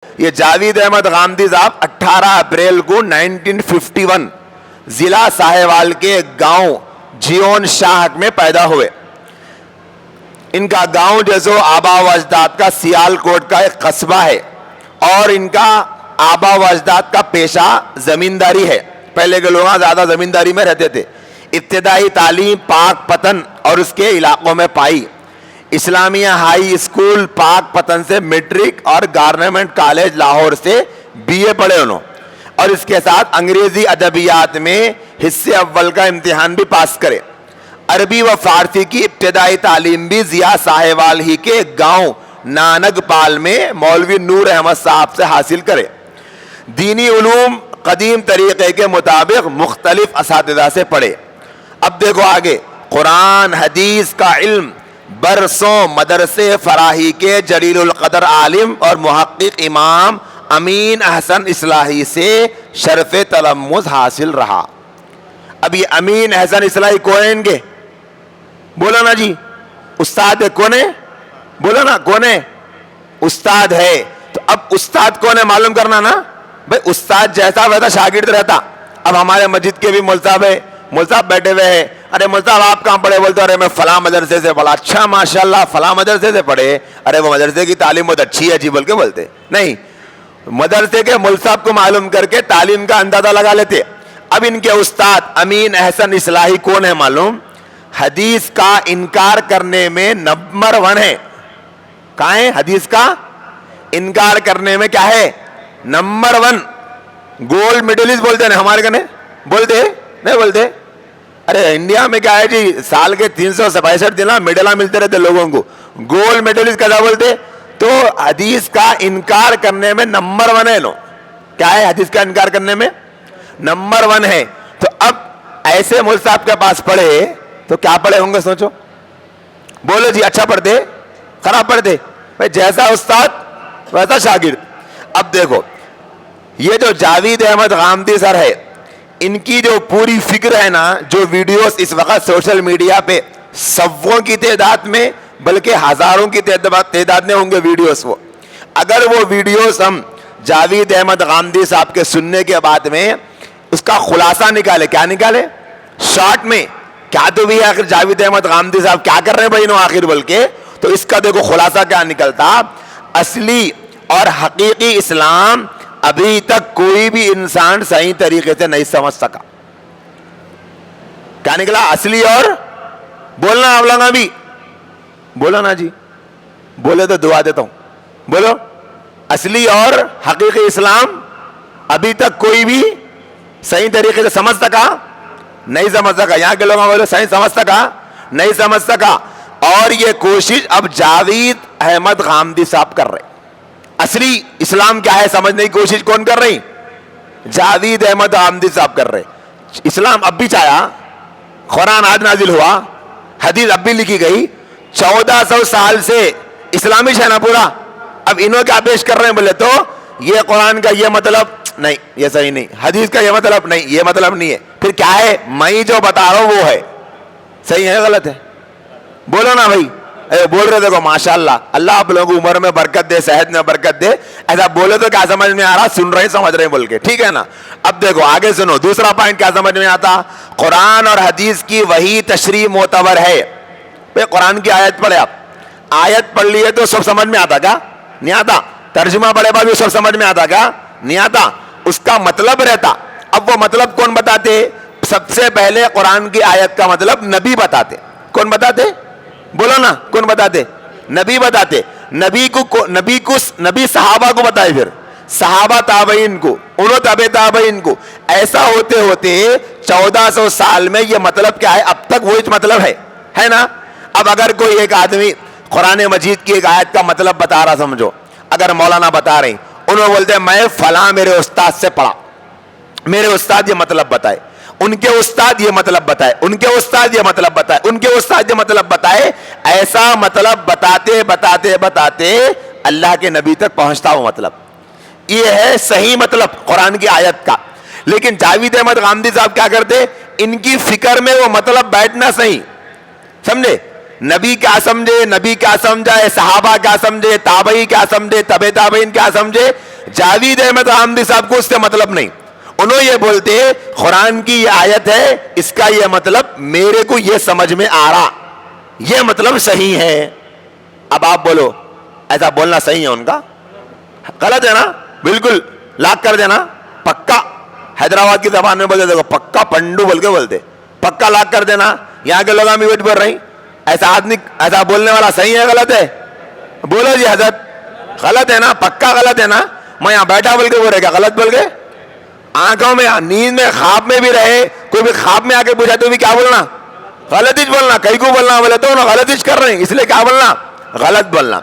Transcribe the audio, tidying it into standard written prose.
یہ جاوید احمد غامدی صاحب 18 اپریل کو 1951 ضلع ساہیوال کے گاؤں جیون شاہ میں پیدا ہوئے. ان کا گاؤں جو آبا و اجداد کا سیال کوٹ کا ایک قصبہ ہے اور ان کا آبا و اجداد کا پیشہ زمینداری ہے. پہلے کے لوگ زیادہ زمینداری میں رہتے تھے. ابتدائی تعلیم پاک پتن اور اس کے علاقوں میں پائی. اسلامیہ ہائی اسکول پاک پتن سے میٹرک اور گورنمنٹ کالج لاہور سے بی اے پڑھے انہوں، اور اس کے ساتھ انگریزی ادبیات میں حصے اول کا امتحان بھی پاس کرے. عربی و فارسی کی ابتدائی تعلیم بھی ضیا ساہیوال ہی کے گاؤں نانگ پال میں مولوی نور احمد صاحب سے حاصل کرے. دینی علوم قدیم طریقے کے مطابق مختلف اساتذہ سے پڑھے. اب دیکھو آگے، قرآن حدیث کا علم برسوں مدرسے فراہی کے جلیل القدر عالم اور محقق امام امین احسن اصلاحی سے شرف تلمذ حاصل رہا. اب یہ امین احسن اصلاحی کون ہیں؟ ان کے بولا نا جی، استاد ہے. کون ہے؟ بولا نا کون ہے؟ استاد ہے. تو اب استاد کون ہے معلوم کرنا نا بھائی. استاد جیسا ویسا شاگرد رہتا. اب ہمارے مسجد کے بھی مول صاحب ہے، مول صاحب بیٹھے ہوئے ہیں. ارے مول صاحب آپ کہاں پڑھے؟ بولتے ارے میں فلاں مدرسے سے پڑھا. اچھا ماشاءاللہ فلاں مدرسے سے پڑھے. ارے وہ مدرسے کی تعلیم بہت اچھی ہے جی بول کے بولتے نہیں. مدرسے کے مول صاحب کو معلوم کر کے تعلیم کا اندازہ لگا لیتے. اب ان کے استاد امین احسن اصلاحی کون ہے معلوم؟ حدیث کا انکار کرنے میں نمبر 1 ہے. کہاں ہے؟ حدیث کا انکار کرنے میں کیا ہے؟ نمبر 1. گولڈ میڈلسٹ بولتے ہیں ہمارے کنے، بولتے نہیں بولتے؟ ارے انڈیا میں کیا ہے جی، سال کے 365 دن میڈل ملتے رہتے لوگوں کو. گولڈ میڈلسٹ کیسا بولتے؟ تو حدیث کا انکار کرنے میں نمبر 1 ہے. لو کیا ہے؟ حدیث کا انکار کرنے میں نمبر 1 ہے. تو اب ایسے مول صاحب کے پاس پڑھے تو کیا پڑھے ہوں گے سوچو. بولو جی، اچھا پڑھتے خراب پڑھتے؟ بھائی جیسا استاد ویسا شاگرد. اب دیکھو یہ جو جاوید احمد غامدی سر ہے، ان کی جو پوری فکر ہے نا، جو ویڈیوز اس وقت سوشل میڈیا پہ سووں کی تعداد میں بلکہ ہزاروں کی تعداد میں ہوں گے ویڈیوز. وہ اگر وہ ویڈیوز ہم جاوید احمد غامدی صاحب کے سننے کے بعد میں اس کا خلاصہ نکالے، کیا نکالے شارٹ میں، کیا تو بھی آخر جاوید احمد غامدی صاحب کیا کر رہے ہیں بھائی نو آخر بول کے، تو اس کا دیکھو خلاصہ کیا نکلتا. اصلی اور حقیقی اسلام ابھی تک کوئی بھی انسان صحیح طریقے سے نہیں سمجھ سکا. کیا نکلا؟ اصلی اور بولنا آپ لوگ بھی بولو نا جی، بولے تو دعا دیتا ہوں. بولو، اصلی اور حقیقی اسلام ابھی تک کوئی بھی صحیح طریقے سے سمجھ سکا نہیں سمجھ سکا. یہاں کے لوگوں بولے صحیح سمجھ سکا نہیں سمجھ سکا. اور یہ کوشش اب جاوید احمد غامدی صاحب کر رہے. اصلی اسلام کیا ہے سمجھنے کی کوشش کون کر رہی؟ جاوید احمد غامدی صاحب کر رہے. اسلام اب بھی چاہیا، قرآن آج نازل ہوا، حدیث اب بھی لکھی گئی. 1400 سال سے اسلامی ہے نا پورا. اب انہوں کیا پیش کر رہے ہیں بولے تو یہ قرآن کا یہ مطلب نہیں، یہ صحیح نہیں. حدیث کا یہ مطلب نہیں، یہ مطلب نہیں ہے. پھر کیا ہے؟ میں جو بتا رہا ہوں وہ ہے. صحیح ہے غلط ہے؟ بولو نا بھائی. بول رہے دیکھو ماشاءاللہ، اللہ آپ لوگوں کو عمر میں برکت دے، صحت میں برکت دے. ایسا بولے تو کیا سمجھ میں آ رہا؟ سن رہے سمجھ رہے بول کے، ٹھیک ہے نا. اب دیکھو آگے سنو، دوسرا پوائنٹ کیا سمجھ میں آتا؟ قرآن اور حدیث کی وہی تشریح معتبر ہے. قرآن کی آیت پڑھے، آپ آیت پڑھ لیے تو سب سمجھ میں آتا کیا؟ نہیں آتا. ترجمہ پڑھے بعد سب سمجھ میں آتا کیا؟ نہیں آتا. اس کا مطلب رہتا. اب وہ مطلب کون بتاتے؟ سب سے پہلے قرآن کی آیت کا مطلب نبی بتاتے. کون بتاتے؟ بولو نا کون بتاتے؟ نبی بتاتے. نبی صحابہ کو بتائے، پھر صحابہ تابعین کو، انہوں تابع تابعین کو. ایسا ہوتے ہوتے 1400 سال میں یہ مطلب کیا ہے اب تک وہی مطلب ہے نا. اب اگر کوئی ایک آدمی قرآن مجید کی ایک آیت کا مطلب بتا رہا، سمجھو اگر مولانا بتا رہے ہیں، انہوں بولتے ہیں میں فلاں میرے استاد سے پڑھا، میرے استاد یہ مطلب بتائے، ان کے استاد یہ مطلب بتائے، ان کے استاد یہ مطلب بتائے، ان کے استاد یہ مطلب بتائے. ایسا مطلب بتاتے بتاتے بتاتے اللہ کے نبی تک پہنچتا ہو مطلب. یہ ہے صحیح مطلب قرآن کی آیت کا. لیکن جاوید احمد غامدی صاحب کیا کرتے؟ ان کی فکر میں وہ مطلب بیٹھنا صحیح، سمجھے؟ نبی کیا سمجھے, نبی کیا سمجھا, صحابہ کیا سمجھے, تابعی کیا سمجھے, تبع تابعین کیا سمجھے, جاوید احمد غامدی صاحب کو اس سے مطلب نہیں. انہوں یہ بولتے قرآن کی یہ آیت ہے, اس کا یہ مطلب میرے کو یہ سمجھ میں آ رہا, یہ مطلب صحیح ہے. اب آپ بولو ایسا بولنا صحیح ہے ان کا؟ غلط ہے نا, بالکل لاکھ کر دینا پکا. حیدرآباد کی زبان میں بولتے دیکھو پکا, پنڈو بول کے بولتے, پکا لاکھ کر دینا. یہاں کے لوگ ہم ویٹ پر رہی, ایسا آدمی ایسا بولنے والا صحیح ہے غلط ہے؟ بولو جی حضرت, غلط ہے نا, پکا غلط ہے نا. میں یہاں بیٹھا بول کے بول رہے, کیا غلط بول کے؟ آنکھوں میں, نیند میں, خواب میں بھی رہے, کوئی بھی خواب میں آ کے پوچھا تو بھی کیا بولنا؟ غلط ہی بولنا. کئی کو بولنا بولے تو غلط ہی کر رہے ہیں, اس لیے کیا بولنا؟ غلط بولنا.